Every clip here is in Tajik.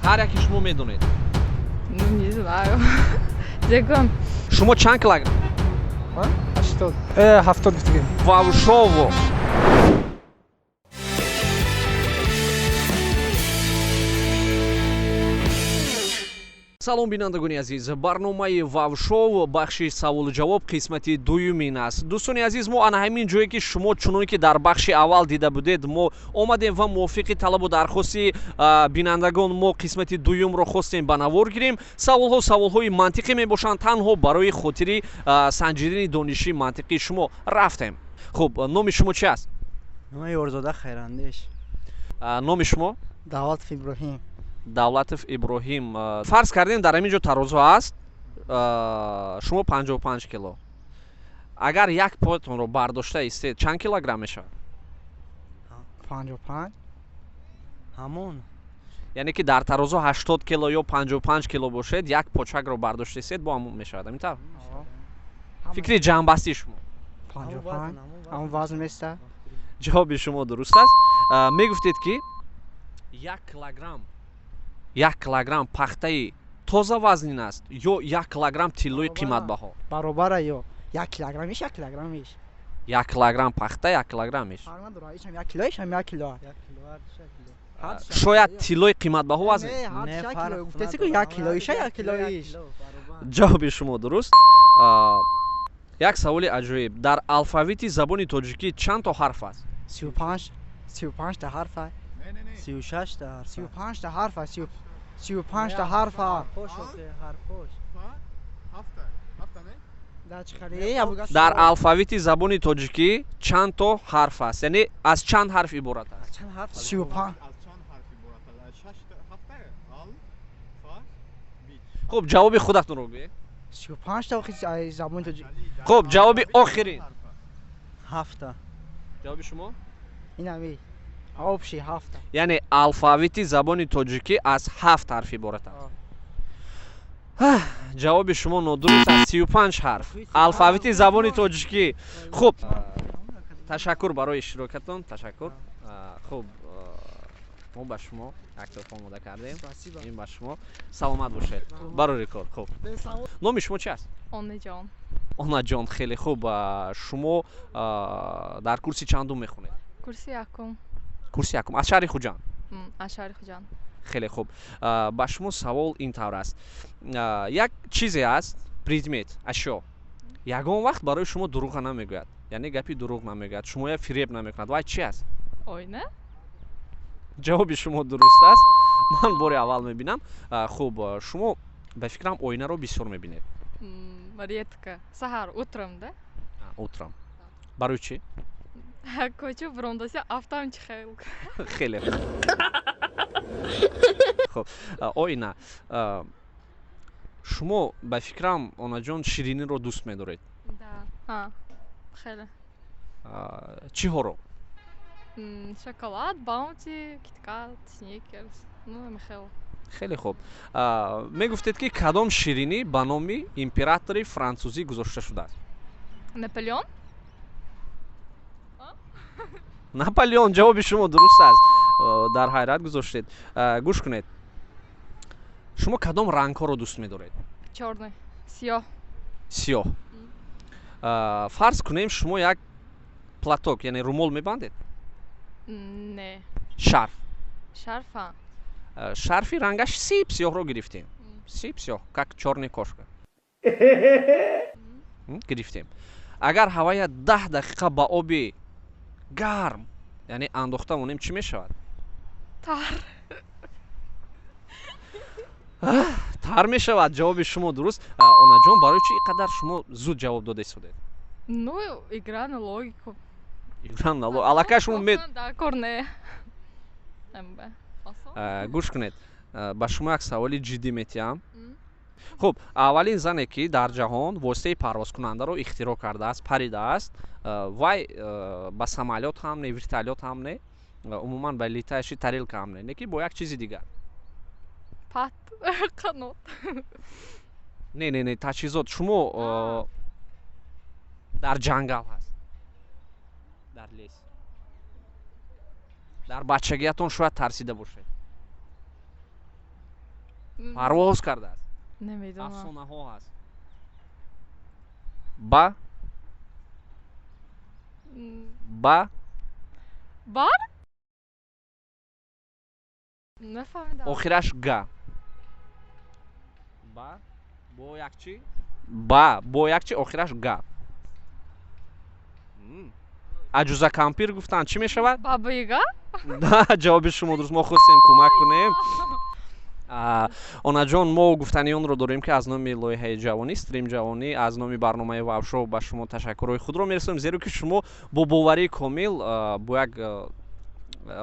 ҳар яке шумо медонед. Ну, не знаю. Дегон. Шумо чанд килограмм? 80. 70 гуфтагем. Вавшово. салом бинандагони азиз, барномаи вавшов бахши саволу ҷавоб қисмати дуюмин аст. дӯстони азиз, мо ана ҳамин ҷое ки шумо чунон ки дар бахши аввал дида будед, мо омадем ва мувофиқи талабу дархости бинандагон мо қисмати дуюмро хостем ба навор гирем. саволҳои мантиқӣ мебошанд, танҳо барои хотири санҷидани дониши мантиқи шумо рафтем. хуб, номи шумо чи аст? номи Орзода Хайрандеш. номи шумо? Давлатов Иброҳим. давлатов иброҳим. фарз кардем дар ҳамин ҷо тарозу аст, шумо 55 кило. агар як поятонро бардошта истед, чанд килограмм мешавад? 55. ҳамон. яъне ки дар тарозу 80 кило ё 55 кило бошед, як почакро бардошта истед, бо ҳамон мешавад. ҳамин фикри ҷамъбастии шумо? 55. ҳамон вазн места. ҷавоби шумо дуруст аст. мегуфтед ки 1 килограмм пахтаи тоза вазнин аст ё 1 килограмм тиллои қиматбаҳо? баробара ё 1 килограммиш 1 килограммиш. 1 килограмм пахта 1 килограммиш. фарқ надорад, ишам 1 килоиш, ҳам 1 кило. шояд тиллои қиматбаҳо вазн. Не, ҳар кило. Гуфтеси ку 1 килоиша 1 килоиш. ҷавоби шумо дуруст. як саволи аҷоиб. дар алфавити забони тоҷикӣ чанд то ҳарф аст? 35 та ҳарф аст. 36 та ҳарф. 35 та ҳарф аст. 35 та ҳарф аст. дар алфавити забони тоҷикӣ чанд то ҳарф аст? яъне аз чанд ҳарф иборат аст? Чанд ҳарф? 35. хуб, ҷавоби худатонро гӯед. 35 та охир забони тоҷикӣ. хуб, ҷавоби охирин. 7 та. ҷавоби шумо? Инами. Обши 7 та. яъне алфавити забони тоҷикӣ аз 7 ҳарф иборат аст. ҷавоби шумо нодуруст аст. 35 ҳарф. алфавити забони тоҷикӣ. хуб, ташаккур барои иштирокатон. ташаккур. хуб, мо ба шумо як тӯҳфа омода кардем. ин ба шумо. саломат бошед. барори кор. хуб. номи шумо чи аст? Онаҷон. онаҷон, хеле хуб. шумо дар курси чандум мехонед? Курси якум. курси якум. аз шаҳри хуҷанд? Аз шаҳри Хуҷанд. хеле хуб. ба шумо савол ин тавр аст. як чизе аст, предмет, ашё. ягон вақт барои шумо дурӯға намегӯяд. яъне гапи дурӯғ намегӯяд. шумоя фиреб намекунад. вай чи аст? Ойна? ҷавоби шумо дуруст аст. ман бори аввал мебинам. хуб, шумо ба фикрам оинаро бисёр мебинед? Редко. Саҳар, утром, да? утром. барои чи? Кочу брондося автом чихел. хеле хуб. оина, шумо ба фикрам онаҷон шириниро дӯст медоред? Да. Хеле. чиҳоро? Шоколад, баунти, киткат, сникерс. Ну, хеле. хеле хуб. мегуфтед ки кадом ширинӣ ба номи императори французӣ гузошта шудааст? Наполеон? наполеон. ҷавоби шумо дуруст аст. дар ҳайрат гузоштед. гӯш кунед. шумо кадом рангҳоро дӯст медоред? Чёрный, сиёҳ. сиёҳ. фарз кунем шумо як платок, яъне румол мебандед? Не. шарф. Шарфа. шарфи рангаш сип сиёҳро гирифтем. сип сиёҳ, как чёрная кошка. гирифтем. агар ҳавая 10 дақиқа ба оби гарм, яъне андохта монем, чӣ мешавад? Тар. тар мешавад. ҷавоби шумо дуруст. онаҷон, барои чӣ инқадар шумо зуд ҷавоб дода истодед? Ну, игра на логику. игра на логику. аллакай шумо Дакор не. гӯш кунед. ба шумо як саволи ҷиддӣ метиҳам. хуб, аввалин зане ки дар ҷаҳон воситаи парвозкунандаро ихтироъ кардааст, паридааст. вай ба самолёт ҳам не, вертолёт ҳам не, умуман ба литаиши тарелка ҳам не, ки бо як чизи дигар. Пат, қанот. не, таҷҳизот. шумо дар ҷангал ҳаст, дар лес. дар бачагиятон шояд тарсида бошед. парвоз кардааст. نمیدونم афсонаҳо ҳаст. ба ба بار نفهمیدم охираш га. ба бо як чӣ? ба бо як чӣ охираш га. аҷуза кампир гуфтанд чӣ мешавад? بابا یگا Да, ҷавоби шумо дуруст. Мо хустем кӯмак кунем. Онаҷон, мо гуфтани онро дорем ки аз номи лоиҳаи ҷавонӣ, стрим ҷавонӣ, аз номи барномаи Вавшоу ба шумо ташаккурҳои худро мерасонем, зеро ки шумо бо боварии комил бо як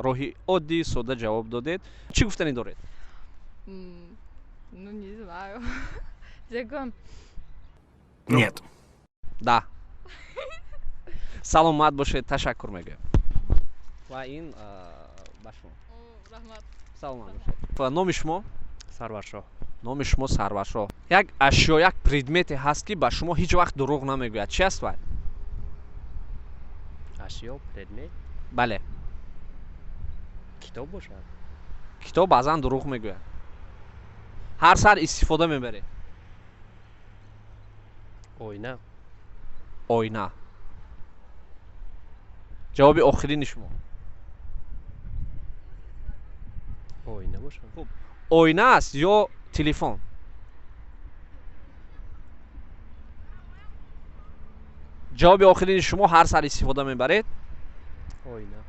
роҳи оддӣ сода ҷавоб додед. Чӣ гуфтанӣ доред? ну не знаю зегон Нет. Да. Саломат бошед, ташаккур мегӯям. Ва ин ба шумо. رحمت Саломат бошед. Номи шумо? Сарваршоҳ. номи шумо Сарваршоҳ. Як ашё, як предмете ҳаст ки ба шумо ҳеҷ вақт дурӯғ намегӯяд. Чӣ аст вай? Ашё, предмет. Бале. Китоб бошад. Китоб баъзан дурӯғ мегӯяд. Ҳар сар истифода мебаред. Ойна. Ойна. ҷавоби охирини шумо. Ойна бошад. Хуб. Ойна аст ё телефон? ҷавоби охирини шумо ҳар сар истифода мебаред? Ойна.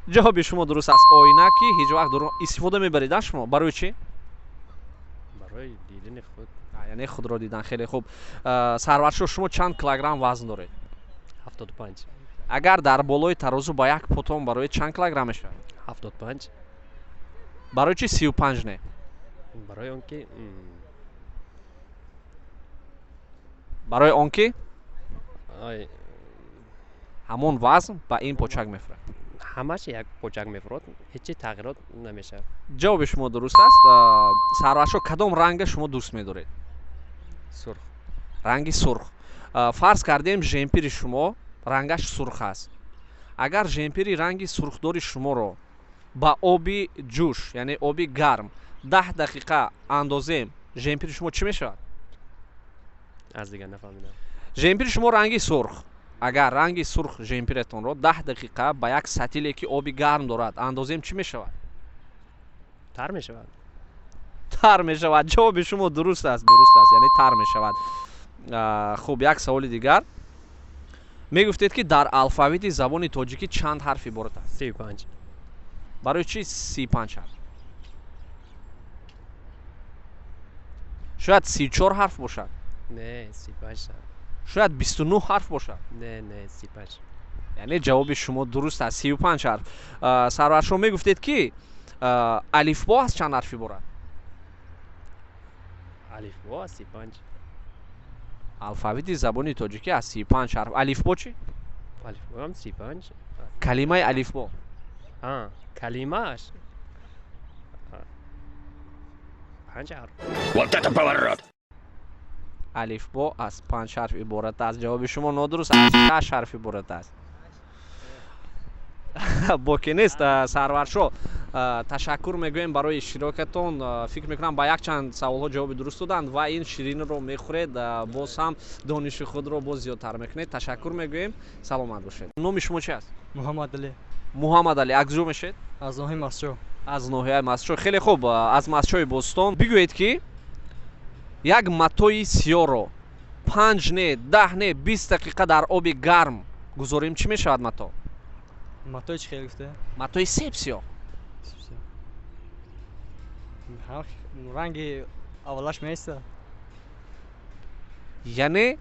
ҷавоби шумо дуруст аст. Ойна ки ҳеҷ вақт дурӯғ истифода мебаред а шумо? Барои чӣ? Барои дидани худ. Яъне худро дидан. Хеле хуб. Сарваршоҳ, шумо чанд килограмм вазн доред? 75. Агар дар болои тарозу ба як потон барои чанд килограмм мешавад? 75. Барои чӣ 35 не? Барои он ки барои он ки ай ҳамон вазн ба ин почак мефурад. ҳамаш як почак мефурад, ҳеҷ чӣ тағйирот намешавад. ҷавоби шумо дуруст аст. Сарваршоҳ, кадом ранга шумо дӯст медоред? Сурх. Ранги сурх. Фарз кардем жемпири шумо рангаш сурх аст. Агар жемпири ранги сурхдори шуморо ба оби ҷӯш, яъне оби гарм 10 дақиқа андозем, жемпири шумо чӣ мешавад? Аз дигар нафаҳмидам. жемпири шумо ранги сурх. Агар ранги сурх жемпиретонро 10 дақиқа ба як сатиле ки оби гарм дорад андозем, чӣ мешавад? Тар мешавад. тар мешавад. ҷавоби шумо дуруст аст, дуруст аст, яъне тар мешавад. хуб, як саволи дигар. мегуфтед ки дар алфавити забони тоҷикӣ чанд ҳарф иборат аст? 35. барои чӣ 35 ҳарф? шояд 34 ҳарф бошад? Не, 35. шояд 29 ҳарф бошад? Не, 35. яъне ҷавоби шумо дуруст аст, 35 ҳарф. Сарваршоҳ, мегуфтед ки алифбо аз чанд ҳарф иборат? Алифбо 35. алфавити забони тоҷикӣ аз 35 ҳарф. алифбо чӣ? Алифбо ҳам 35. калимаи алифбо. Калимааш 5 ҳарф. Вот это поворот! алифбо аз 5 ҳарф иборат аст. ҷавоби шумо нодуруст, аз 6 ҳарф иборат аст. боки нест. Сарваршоҳ, ташаккур мегӯем барои иштирокатон. фикр мекунам ба якчанд саволҳо ҷавоби дуруст доданд ва ин ширинро мехӯред, боз ҳам дониши худро боз зиёдтар мекунед. ташаккур мегӯем. Саломат бошед. номи шумо чӣ аст? Муҳаммад Али муҳаммад Али. аз куҷо мешед? аз ноҳияи Масчо. аз ноҳияи Масчо. хеле хуб. аз Масчои Бостон бигӯед ки як матои сиёҳро 5 не 10 не 20 дақиқа дар оби гарм гузорем, чӣ мешавад мато? Матои чӣ хел гуфте? матои себ сиёҳ. ранги аввалаш меиста. яъне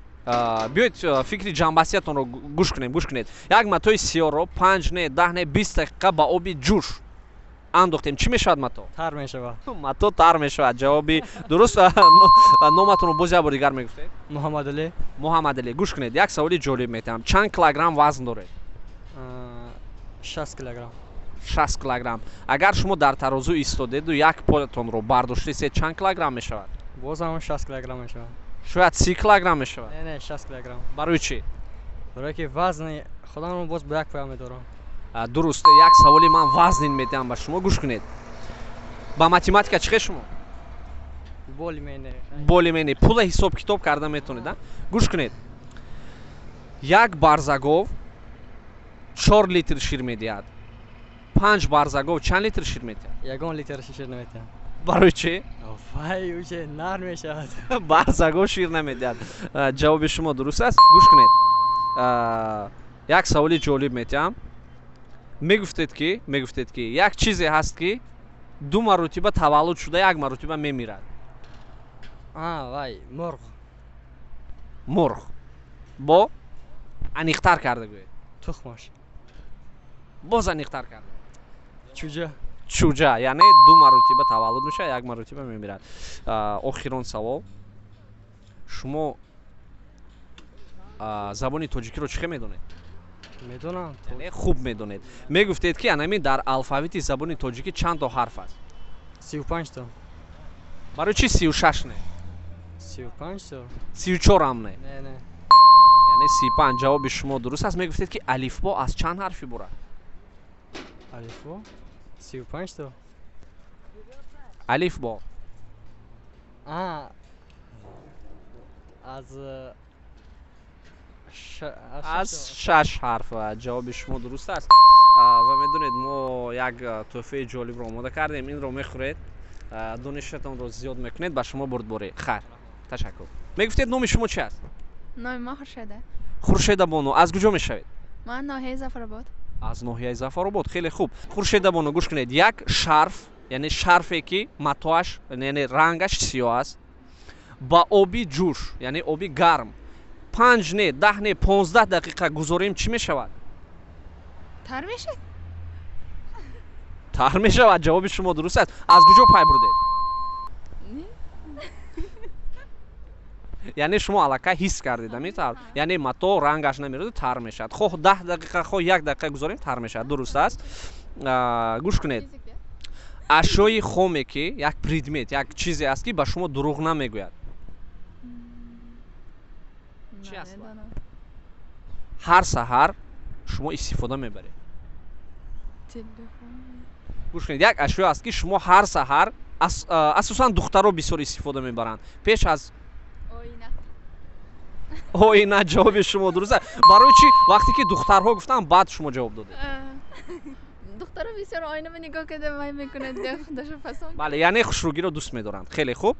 биёед фикри ҷанбастиятонро гӯш кунед. як матои сиёҳро 5 не 10 не 20 дақиқа ба оби ҷӯш андохтем, чӣ мешавад мато? Тар мешавад. мато тар мешавад. ҷавоби дуруст. номатонро боз як бори дигар мегуфтед? Муҳаммад Али. муҳаммад Али. гӯш кунед, як саволи ҷолиб метавам. чанд килограмм вазн доред? 60 килограмм. 60 килограмм. агар шумо дар тарозу истодеду як поятонро бардоштед, чанд килограмм мешавад? боз ҳам 60 килограмм мешавад. шояд 30 килограмм мешавад. Не 60 килограмм. барои чӣ? барое ки вазни худамро боз ба як поя медорам. дуруст. як саволи ман вазнин метавам ба шумо. гӯш кунед. ба математика чӣ хел шумо? более-менее. более-менее пула ҳисоб китоб карда метавонед. гӯш кунед. як барзагов 4 литр шир медиҳад. 5 барзагов чанд литр шир медиҳад? Ягон литр шир наметиҳад. барои чӣ? Вай, уже нар мешавад. барзагов шир намедиҳад. ҷавоби шумо дуруст аст. гӯш кунед. як саволи ҷолиб метиҳам. мегуфтед ки як чизе ҳаст ки 2 маротиба таваллуд шуда 1 маротиба мемирад. Вай, мурғ. мурғ. бо аниқтар карда гӯед. Тухмош. боз аниқтар карда. Чуҷа. чуҷа, яъне 2 маротиба таваллуд мешавад, 1 маротиба мемирад. охирон савол. шумо забони тоҷикиро чӣ хел медонед? Медонам. яъне хуб медонед. мегуфтед ки анами дар алфавити забони тоҷикӣ чанд то ҳарф аст? 35 то. барои чӣ 36 не? 35 то. 34 ам не? Не. яъне 35. ҷавоби шумо дуруст аст. мегуфтед ки алифбо аз чанд ҳарф иборад? Алифбо 35 то. алифбо аз 6 ҳарф. ҷавоби шумо дуруст аст. ва медонед мо як тӯҳфаи ҷолибро омода кардем. инро мехӯред, донишатонро зиёд мекунед, ба шумо бурдборӣ. хайр, ташаккур. мегуфтед номи шумо чӣ аст? номи ман Хуршеда. хуршеда боно. аз куҷо мешавед? ман ноҳияи Зафаробод. аз ноҳияи Зафаробод. хеле хуб. хуршеда боно, гӯш кунед. як шарф, яъне шарфе ки матоаш, яъне рангаш сиёҳ аст, ба оби ҷӯш, яъне оби гарм 5 не 10 не 15 дақиқа гузорем чӣ мешавад? тар мешад. тар мешавад. ҷавоби шумо дуруст аст. аз куҷо пай бурдед? яъне шумо аллакай ҳис кардед амитар, яъне мато рангаш намероад тар мешавад. хоҳ 10 дақиқа хоҳ 1 дақиқа гузорем тар мешавад. дуруст аст. гӯш кунед. ашёи хоме ки як предмет, як чизе аст ки ба шумо дурӯғ намегӯяд. чӣ аст? ҳар саҳар шумо истифода мебаред. гӯш кунед. як ашё аст ки шумо ҳар саҳар асосан духтаро бисёр истифода мебаранд. пеш аз оина. ҷавоби шумо дуруст аст. барои чӣ вақте ки духтарҳо гуфтанд баъд шумо ҷавоб додед? духтаро бисёр оина нигоҳ карда вай мекунад. худашо пасанд. бале, яъне хушругиро дӯст медоранд. хеле хуб.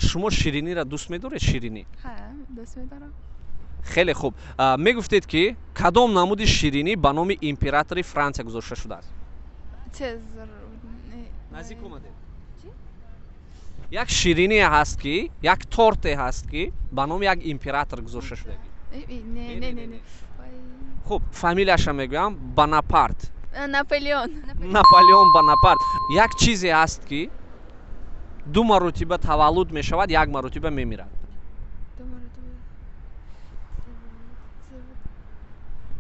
шумо шириниро дӯст медоред? ширинӣ? ха, дӯст медорам. хеле хуб. мегуфтед ки кадом намуди ширинӣ ба номи императори Франсия гузошта шудааст? Цезар. наздик омадед. як ширинӣ ҳаст ки, як торте ҳаст ки ба номи як император гузошта шуда. не. хуб, фамилияша мегӯям. Бонапарт. Наполеон. наполеон Бонапарт. як чизе ҳаст ки 2 маротиба таваллуд мешавад, 1 маротиба мемирад.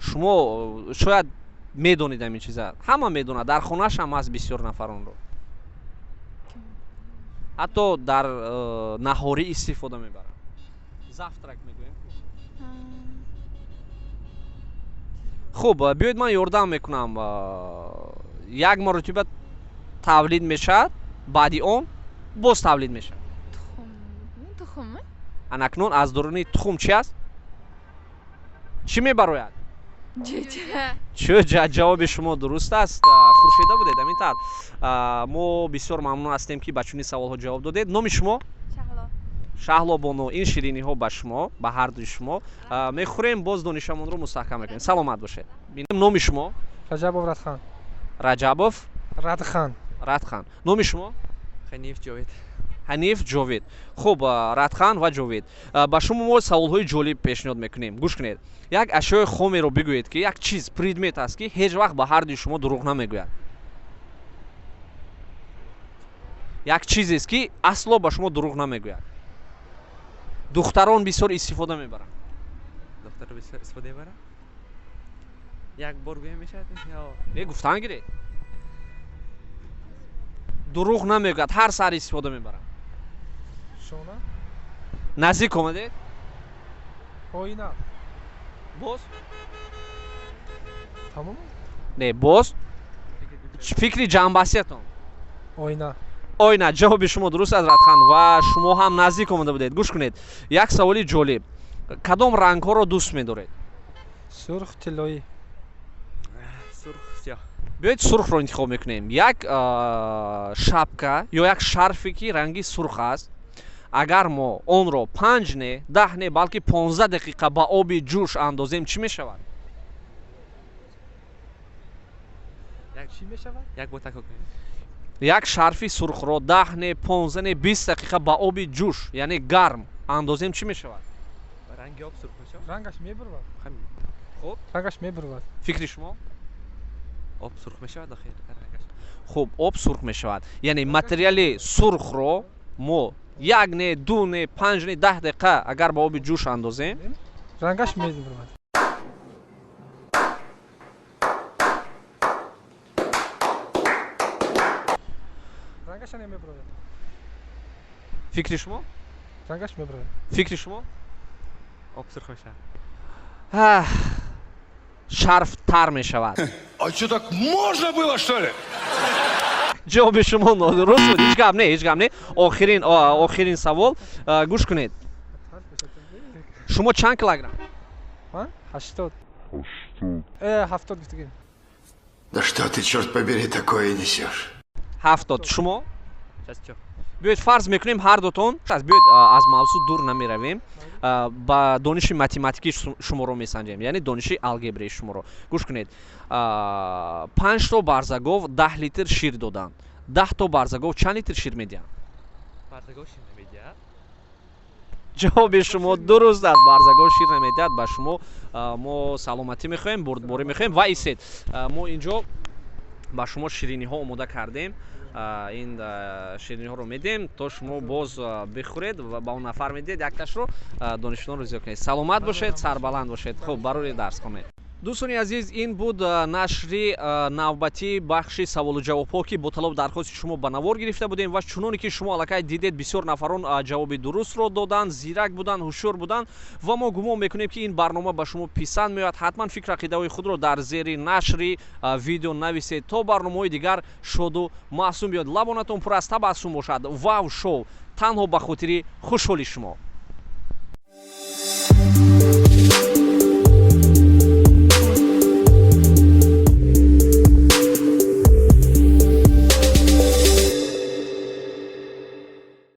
шумо шояд медонед ҳамин чиза. ҳама медонад. дар хонааш ҳам ҳаст бисёр нафаронро. ҳатто дар наҳорӣ истифода мебаранд. завтрак мегӯем. хуб, биёед ман ёрдам мекунам. 1 маротиба тавлид мешавад, баъди он боз тавлид мешавад. тухм. анакнун аз дуруни тухм чӣ аст? чӣ мебарояд? чӯ? ҷавоби шумо дуруст аст. хуршеда будед амитар. мо бисёр мамнун ҳастем ки ба чунин саволҳо ҷавоб додед. номи шумо? шаҳло боно. ин шириниҳо ба шумо, ба ҳардуи шумо. мехӯрем, боз донишамонро мустаҳкам мекунем. саломат бошед. бинем. номи шумо? Раҷабов Радхан. раҷабов Радхан. номи шумо? Ҳаниф Ҷовед. ҳаниф ҷовед. хуб, радхан ва ҷовед. ба шумо мо саволҳои ҷолиб пешниҳод мекунем. гӯш кунед. як ашёи хомеро бигӯед ки як чиз, предмет аст ки ҳеҷ вақт ба ҳардуи шумо дурӯғ намегӯяд. як чизест ки асло ба шумо дурӯғ намегӯяд. духтарон бисёр истифода мебаранд. духтаро бисёр истифода мебаранд? як бор гӯям мешавад ё? гуфтан гиред. дурӯғ намегӯяд. ҳар сар истифода мебаранд. Шона. наздик омадед? Оина. боз? Тамом? не, боз. фикри ҷамъбастиятон. Оина. ойна. ҷавоби шумо дуруст аст Радхан ва шумо ҳам наздик омада будед. Гӯш кунед. Як саволи ҷолиб. Кадом рангҳоро дӯст медоред? سرخ طلایی. сурх сиёҳ. биёед сурхро интихоб мекунем. Як шапка ё як шарфе ки ранги сурх аст, агар мо онро 5 не 10 не балки 15 дақиқа ба оби ҷӯш андозем чӣ мешавад? چی می شود؟ як бор такрор кунед. як шарфи сурхро 10 не 15 не 20 дақиқа ба оби ҷӯш яъне гарм андозем чӣ мешавад? ранги об сурх мешавад. رنگش میبرود. ҳамин. رنگش میبرود. фикри шумо? об сурх мешавад охир рангаш. хуб об сурх мешавад яъне материали сурхро мо 1 не 2 не 5 не 10 дақиқа агар ба оби ҷӯш андозем رنگش میبرود. رنگش نمیبرود. фикри шумо? رنگش میبرود. фикри шумо? об сурх мешавад. шарф тар мешавад. А что, так можно было, что ли? ҷавоби шумо нодуруст буд. ҳеҷ гап не, ҳеҷ гап не. охирин савол. Гӯш кунед. шумо чанд килограмм? 80. 70 گفتگیم. Да что ты, черт побери, такое несешь? 70. шумо? 64. биёед фарз мекунем ҳар дутон биёед аз мавзӯъ дур намеравем, ба дониши математикӣ шуморо месанҷем, яъне дониши алгебраи шуморо. гӯш кунед. 5 то барзагов 10 литр шир доданд. 10 то барзагов чанд литр шир медиҳанд? Барзагов шир намедиҳад. ҷавоби шумо дуруст аст. барзагов шир намедиҳад. ба шумо мо саломатӣ мехоҳем, бурдборӣ мехоҳем ва истед. мо инҷо ба шумо шириниҳо омода кардем. ин шириниҳоро медем то шумо боз бихӯред ва ба он нафар медиҳед якташро донишҷӯёнро зиёд кунед. саломат бошед, сарбаланд бошед. хуб барои дарсхона. дӯстони азиз, ин буд нашри навбатии бахши саволу ҷавобҳо ки бо талабу дархости шумо ба навор гирифта будем ва чуноне ки шумо аллакай дидед бисёр нафарон ҷавоби дурустро доданд, зирак буданд, ҳушёр буданд ва мо гумон мекунем ки ин барнома ба шумо писанд меояд. ҳатман фикр ақидаҳои худро дар зери нашри видео нависед то барномаҳои дигар шоду маъсум биёд. лабонатон пур аз табассум бошад. Вав шоу танҳо ба хотири хушҳоли шумо.